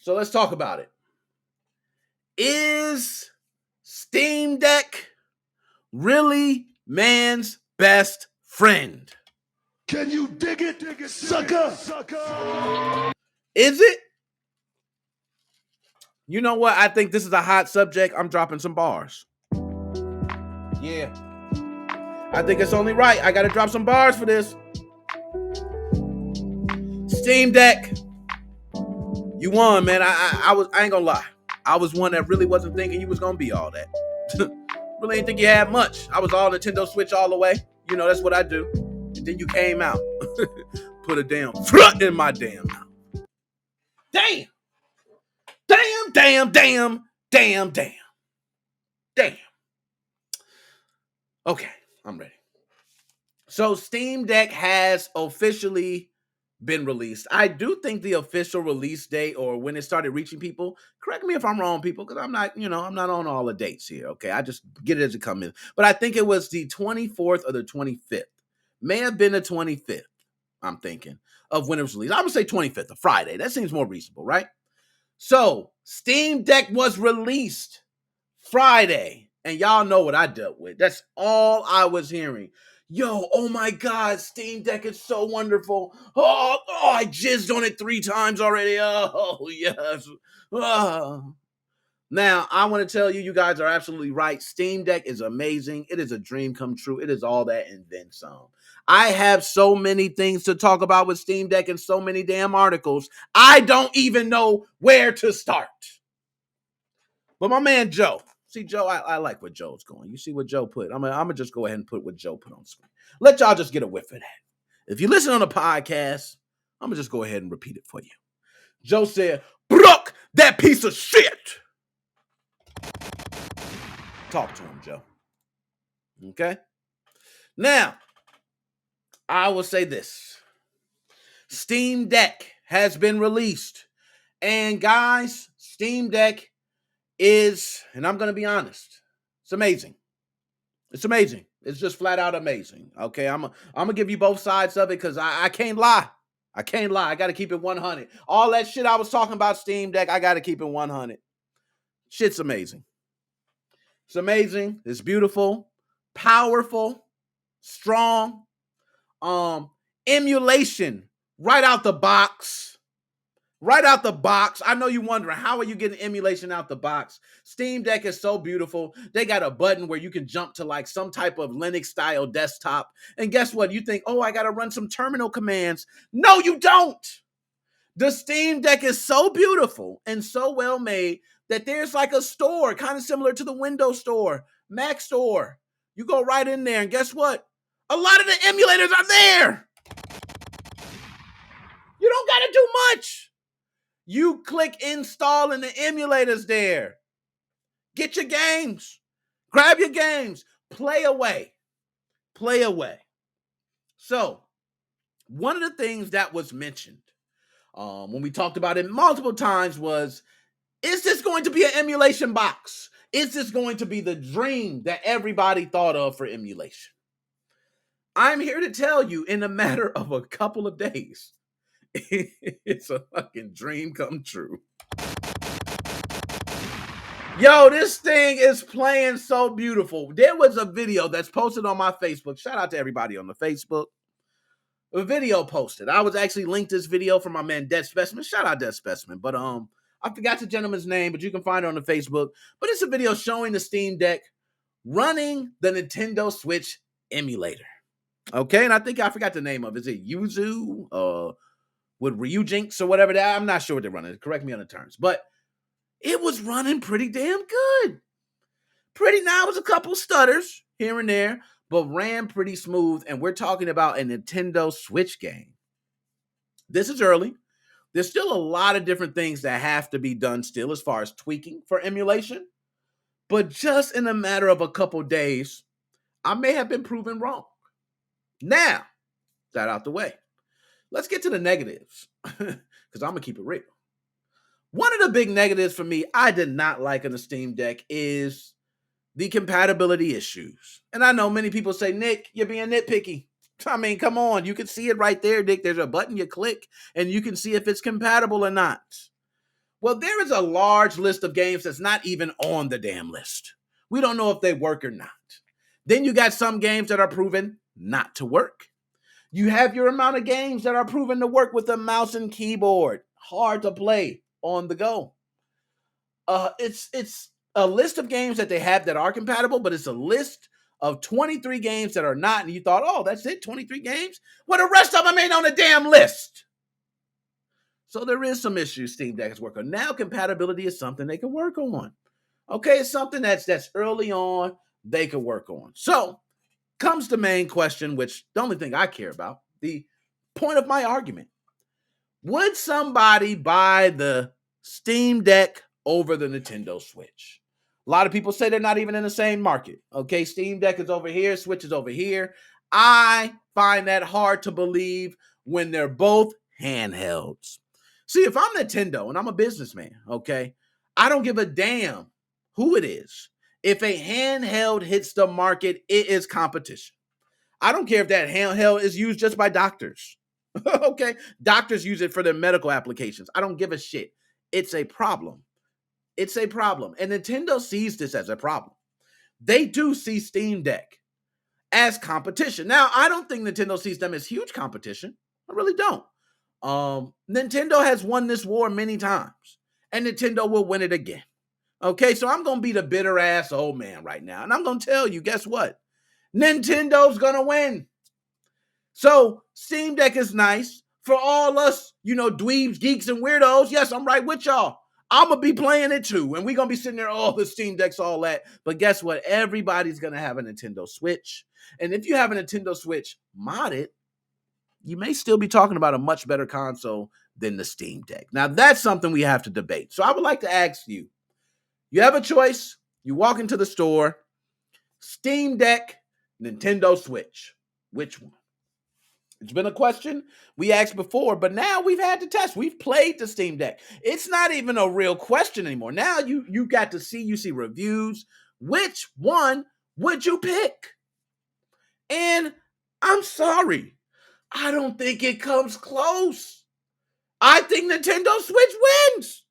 So let's talk about it. Is Steam Deck really man's best friend? Can you dig it, sucker? Is it? You know what? I think this is a hot subject. I'm dropping some bars. Yeah. I think it's only right. I gotta drop some bars for this. Steam Deck. You won, man. I ain't gonna lie. I was one that really wasn't thinking you was gonna be all that. Really didn't think you had much. I was all Nintendo Switch all the way. You know, that's what I do. And then you came out. Put a damn front in my damn mouth. Damn. Damn. Okay, I'm ready. So Steam Deck has officially been released. I do think the official release date or when it started reaching people, correct me if I'm wrong, people, because I'm not, I'm not on all the dates here. Okay. I just get it as it comes in. But I think it was the 24th or the 25th. May have been the 25th, I'm thinking, of when it was released. I'm gonna say 25th, a Friday. That seems more reasonable, right? So Steam Deck was released Friday. And y'all know what I dealt with. That's all I was hearing. Yo, oh my God, Steam Deck is so wonderful. Oh, I jizzed on it 3 times already. Oh, yes. Now, I want to tell you, you guys are absolutely right. Steam Deck is amazing. It is a dream come true. It is all that and then some. I have so many things to talk about with Steam Deck and so many damn articles. I don't even know where to start. But my man Joe, see, Joe, I like what Joe's going. You see what Joe put? I'm gonna just go ahead and put what Joe put on screen. Let y'all just get a whiff of that. If you listen on the podcast, I'm gonna just go ahead and repeat it for you. Joe said, "Brook that piece of shit." Talk to him, Joe. Okay? Now, I will say this. Steam Deck has been released. And guys, Steam Deck is, and I'm going to be honest, it's amazing. It's amazing. It's just flat out amazing. Okay, I'm gonna give you both sides of it because I can't lie. I can't lie. I got to keep it 100. All that shit I was talking about Steam Deck, I got to keep it 100. Shit's amazing. It's amazing. It's beautiful, powerful, strong. Emulation right out the box. Right out the box. I know you're wondering, how are you getting emulation out the box? Steam Deck is so beautiful. They got a button where you can jump to like some type of Linux style desktop. And guess what? You think, oh, I got to run some terminal commands. No, you don't. The Steam Deck is so beautiful and so well made that there's like a store kind of similar to the Windows Store, Mac Store. You go right in there and guess what? A lot of the emulators are there. You don't got to do much. You click install and the emulator's there. Get your games. Grab your games. Play away. Play away. So, one of the things that was mentioned when we talked about it multiple times was, is this going to be an emulation box? Is this going to be the dream that everybody thought of for emulation? I'm here to tell you in a matter of a couple of days, it's a fucking dream come true. Yo, this thing is playing so beautiful. There was a video that's posted on my Facebook. Shout out to everybody on the Facebook. A video posted. I was actually linked this video from my man Dead Specimen. Shout out Dead Specimen. But I forgot the gentleman's name, but you can find it on the Facebook. But it's a video showing the Steam Deck running the Nintendo Switch emulator. Okay, and I forgot the name of it. Is it Yuzu? With Ryujinx or whatever that? I'm not sure what they're running. Correct me on the terms. But it was running pretty damn good. Now it was a couple stutters here and there, but ran pretty smooth. And we're talking about a Nintendo Switch game. This is early. There's still a lot of different things that have to be done still as far as tweaking for emulation. But just in a matter of a couple days, I may have been proven wrong. Now, that out the way. Let's get to the negatives because I'm going to keep it real. One of the big negatives for me I did not like on the Steam Deck is the compatibility issues. And I know many people say, Nick, you're being nitpicky. I mean, come on. You can see it right there, Nick. There's a button you click and you can see if it's compatible or not. Well, there is a large list of games that's not even on the damn list. We don't know if they work or not. Then you got some games that are proven not to work. You have your amount of games that are proven to work with a mouse and keyboard. Hard to play on the go. It's a list of games that they have that are compatible, but it's a list of 23 games that are not. And you thought, oh, that's it, 23 games? Well, the rest of them ain't on the damn list. So there is some issues Steam Deck is working on. Now compatibility is something they can work on. Okay, it's something that's early on they can work on. So comes the main question, which the only thing I care about, the point of my argument. Would somebody buy the Steam Deck over the Nintendo Switch? A lot of people say they're not even in the same market. Okay, Steam Deck is over here, Switch is over here. I find that hard to believe when they're both handhelds. See, if I'm Nintendo and I'm a businessman, okay, I don't give a damn who it is. If a handheld hits the market, it is competition. I don't care if that handheld is used just by doctors. Okay, doctors use it for their medical applications. I don't give a shit. It's a problem. It's a problem. And Nintendo sees this as a problem. They do see Steam Deck as competition. Now, I don't think Nintendo sees them as huge competition. I really don't. Nintendo has won this war many times, and Nintendo will win it again. Okay, so I'm going to be the bitter ass old man right now, and I'm going to tell you, guess what? Nintendo's going to win. So Steam Deck is nice for all us, dweebs, geeks, and weirdos. Yes, I'm right with y'all. I'm going to be playing it too, and we're going to be sitting there, oh, the Steam Deck's all that. But guess what? Everybody's going to have a Nintendo Switch. And if you have a Nintendo Switch modded, you may still be talking about a much better console than the Steam Deck. Now, that's something we have to debate. So I would like to ask you, you have a choice. You walk into the store, Steam Deck, Nintendo Switch. Which one? It's been a question we asked before, but now we've had to test. We've played the Steam Deck. It's not even a real question anymore. Now you got to see, you see reviews. Which one would you pick? And I'm sorry, I don't think it comes close. I think Nintendo Switch wins.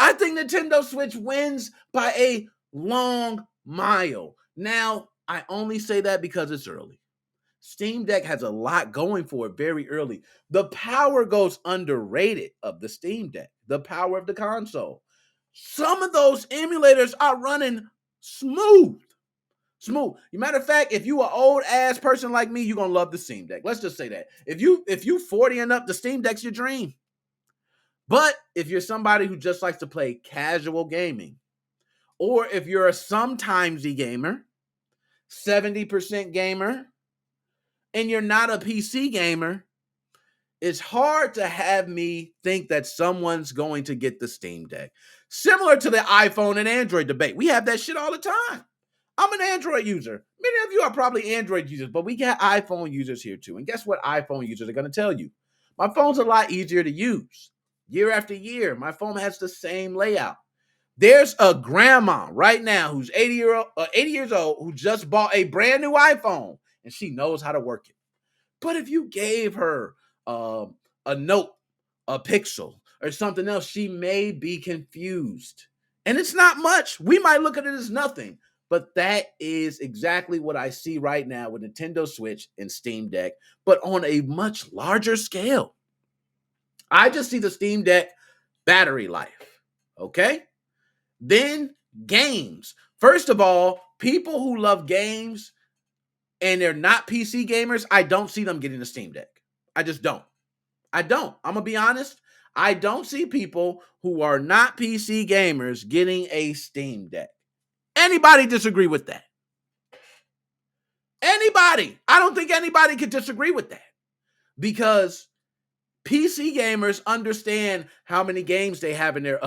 I think Nintendo Switch wins by a long mile. Now, I only say that because it's early. Steam Deck has a lot going for it very early. The power goes underrated of the Steam Deck, the power of the console. Some of those emulators are running smooth. Smooth. Matter of fact, if you an old ass person like me, you're gonna love the Steam Deck. Let's just say that. If you 40 and up, the Steam Deck's your dream. But if you're somebody who just likes to play casual gaming, or if you're a sometimesy gamer, 70% gamer, and you're not a PC gamer, it's hard to have me think that someone's going to get the Steam Deck. Similar to the iPhone and Android debate. We have that shit all the time. I'm an Android user. Many of you are probably Android users, but we got iPhone users here too. And guess what iPhone users are going to tell you? My phone's a lot easier to use. Year after year, my phone has the same layout. There's a grandma right now who's 80 years old who just bought a brand new iPhone, and she knows how to work it. But if you gave her a Note, a Pixel, or something else, she may be confused. And it's not much. We might look at it as nothing. But that is exactly what I see right now with Nintendo Switch and Steam Deck, but on a much larger scale. I just see the Steam Deck battery life, okay? Then games. First of all, people who love games and they're not PC gamers, I don't see them getting a Steam Deck. I just don't. I'm going to be honest. I don't see people who are not PC gamers getting a Steam Deck. Anybody disagree with that? Anybody? I don't think anybody could disagree with that because PC gamers understand how many games they have in their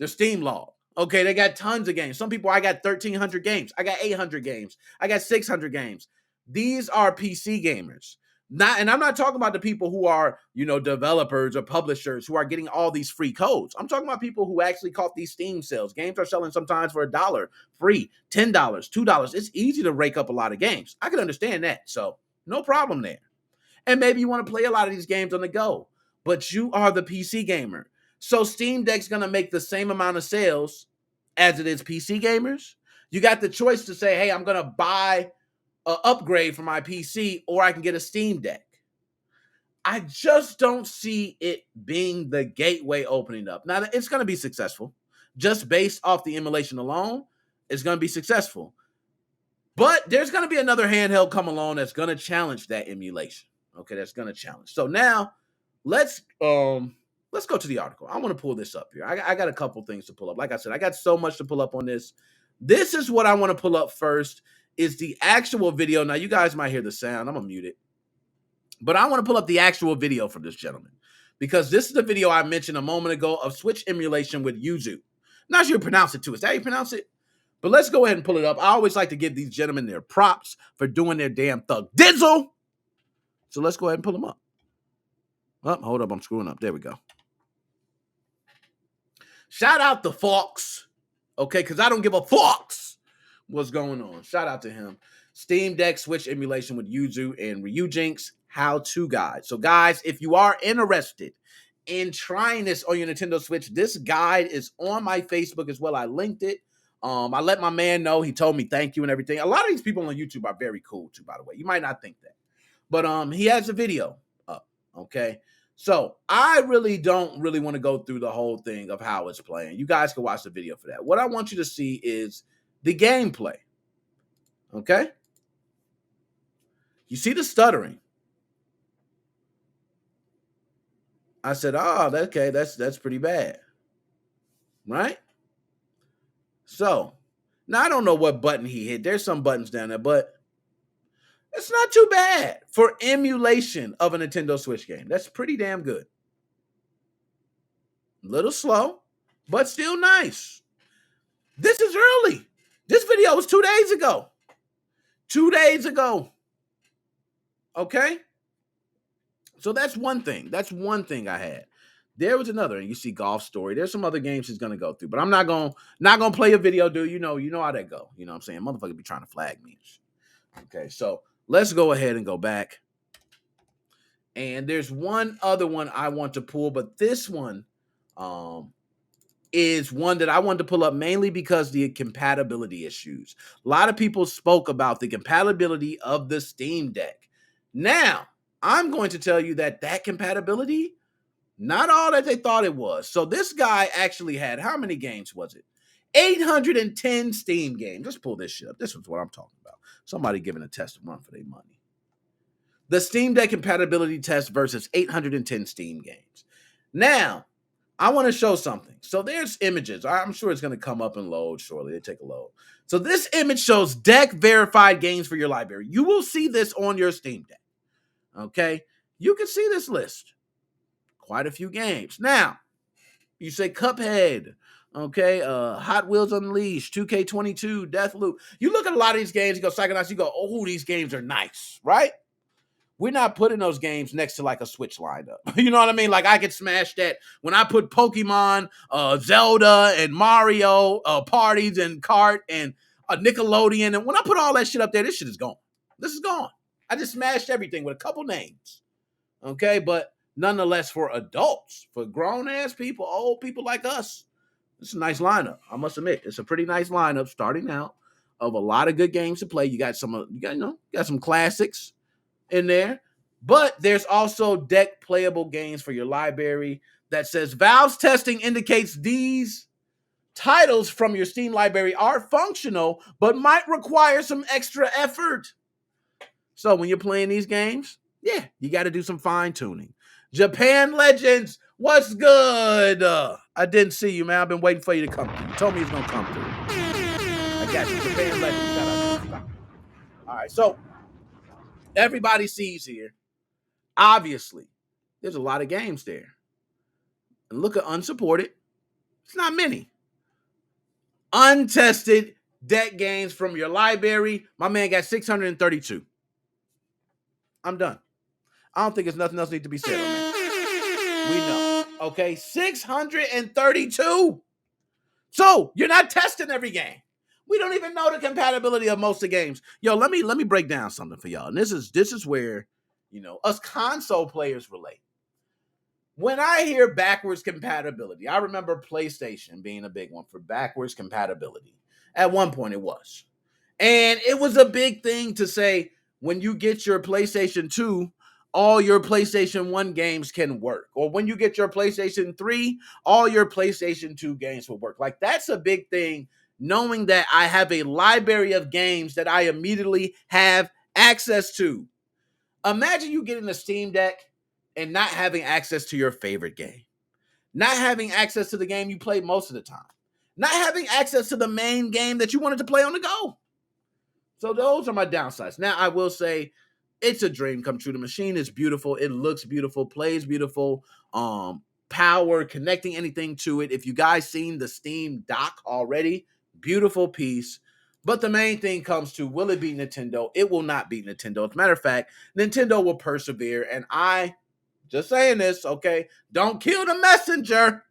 Steam log. Okay, they got tons of games. Some people, I got 1,300 games. I got 800 games. I got 600 games. These are PC gamers. And I'm not talking about the people who are, developers or publishers who are getting all these free codes. I'm talking about people who actually caught these Steam sales. Games are selling sometimes for $1 free, $10, $2. It's easy to rake up a lot of games. I can understand that. So no problem there. And maybe you want to play a lot of these games on the go, but you are the PC gamer. So Steam Deck's going to make the same amount of sales as it is PC gamers. You got the choice to say, hey, I'm going to buy an upgrade for my PC, or I can get a Steam Deck. I just don't see it being the gateway opening up. Now, it's going to be successful. Just based off the emulation alone, it's going to be successful. But there's going to be another handheld come along that's going to challenge that emulation. Okay, that's going to challenge. So now, let's go to the article. I want to pull this up here. I got a couple things to pull up. Like I said, I got so much to pull up on this. This is what I want to pull up first, is the actual video. Now, you guys might hear the sound. I'm going to mute it. But I want to pull up the actual video for this gentleman, because this is the video I mentioned a moment ago of Switch emulation with Yuzu. I'm not sure you pronounce it too. Is that how you pronounce it? But let's go ahead and pull it up. I always like to give these gentlemen their props for doing their damn thug dizzle. So let's go ahead and pull them up. Oh, hold up. I'm screwing up. There we go. Shout out to Fox. Okay, because I don't give a fox what's going on. Shout out to him. Steam Deck Switch emulation with Yuzu and Ryujinx how-to guide. So guys, if you are interested in trying this on your Nintendo Switch, this guide is on my Facebook as well. I linked it. I let my man know. He told me thank you and everything. A lot of these people on YouTube are very cool too, by the way. You might not think that. But he has a video up, okay? So I don't really want to go through the whole thing of how it's playing. You guys can watch the video for that. What I want you to see is the gameplay, okay? You see the stuttering. I said, oh, okay, that's pretty bad, right? So, now I don't know what button he hit. There's some buttons down there, but it's not too bad for emulation of a Nintendo Switch game. That's pretty damn good. A little slow, but still nice. This is early. This video was 2 days ago. 2 days ago. Okay? So that's one thing. That's one thing I had. There was another, and you see Golf Story. There's some other games he's gonna go through, but I'm not gonna play a video, dude. You know how that go. You know what I'm saying? Motherfucker be trying to flag me. Okay, so let's go ahead and go back. And there's one other one I want to pull, but this one is one that I wanted to pull up mainly because the compatibility issues. A lot of people spoke about the compatibility of the Steam Deck. Now, I'm going to tell you that compatibility, not all that they thought it was. So this guy actually had, how many games was it? 810 Steam games. Let's pull this shit up. This was what I'm talking about. Somebody giving a test run for their money. The Steam Deck compatibility test versus 810 Steam games. Now, I want to show something. So there's images. I'm sure it's going to come up and load shortly. It'll take a load. So this image shows deck verified games for your library. You will see this on your Steam Deck. Okay? You can see this list. Quite a few games. Now, you say Cuphead. Okay, Hot Wheels Unleashed, 2K22, Deathloop. You look at a lot of these games, you go Psychonauts, you go, oh, these games are nice, right? We're not putting those games next to like a Switch lineup. You know what I mean? Like I could smash that when I put Pokemon, Zelda, and Mario parties and Kart and Nickelodeon. And when I put all that shit up there, this shit is gone. This is gone. I just smashed everything with a couple names. Okay, but nonetheless, for adults, for grown-ass people, old people like us, it's a nice lineup. I must admit, it's a pretty nice lineup starting out of a lot of good games to play. You got some classics in there, but there's also deck playable games for your library that says Valve's testing indicates these titles from your Steam library are functional, but might require some extra effort. So when you're playing these games, yeah, you got to do some fine tuning. Japan Legends, what's good? I didn't see you, man. I've been waiting for you to come through. You told me he's going to come through. I got you. Japan Legends. Shout out to you. All right, so everybody sees here, obviously, there's a lot of games there. And look at unsupported. It's not many. Untested deck games from your library. My man got 632. I'm done. I don't think there's nothing else need to be said on that. We know. Okay, 632. So you're not testing every game. We don't even know the compatibility of most of the games. Yo, let me break down something for y'all. And this is where, us console players relate. When I hear backwards compatibility, I remember PlayStation being a big one for backwards compatibility. At one point it was. And it was a big thing to say when you get your PlayStation 2, all your PlayStation 1 games can work. Or when you get your PlayStation 3, all your PlayStation 2 games will work. Like, that's a big thing, knowing that I have a library of games that I immediately have access to. Imagine you getting a Steam Deck and not having access to your favorite game, not having access to the game you play most of the time, not having access to the main game that you wanted to play on the go. So those are my downsides. Now, I will say it's a dream come true. The machine is beautiful. It looks beautiful, plays beautiful. Power, connecting anything to it. If you guys seen the Steam dock already, beautiful piece. But the main thing comes to, will it beat Nintendo? It will not beat Nintendo. As a matter of fact, Nintendo will persevere. And I, just saying this, okay, don't kill the messenger.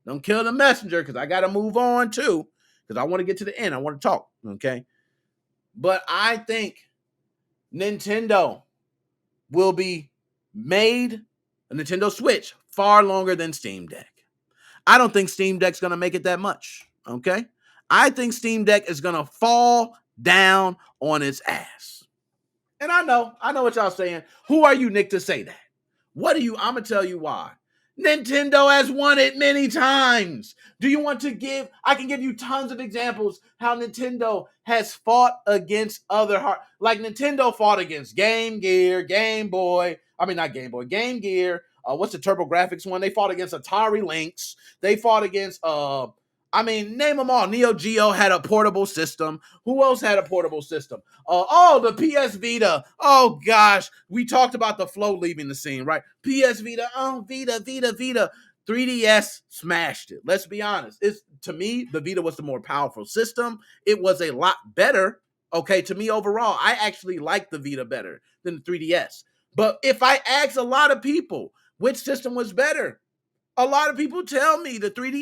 Don't kill the messenger, because I got to move on too, because I want to get to the end. I want to talk, okay? But I think Nintendo will be made, a Nintendo Switch, far longer than Steam Deck. I don't think Steam Deck's going to make it that much, okay? I think Steam Deck is going to fall down on its ass. And I know what y'all saying. Who are you, Nick, to say that? I'm going to tell you why. Nintendo has won it many times. Do you want to I can give you tons of examples how Nintendo has fought against like Nintendo fought against Game Gear, Game Boy, not Game Boy, Game Gear, what's the TurboGrafx one? They fought against Atari Lynx. They fought against, name them all. Neo Geo had a portable system. Who else had a portable system? The PS Vita. Oh, gosh. We talked about the flow leaving the scene, right? PS Vita. Oh, Vita. 3DS smashed it. Let's be honest. To me, the Vita was the more powerful system. It was a lot better. Okay, to me overall, I actually like the Vita better than the 3DS. But if I ask a lot of people which system was better, a lot of people tell me the 3DS.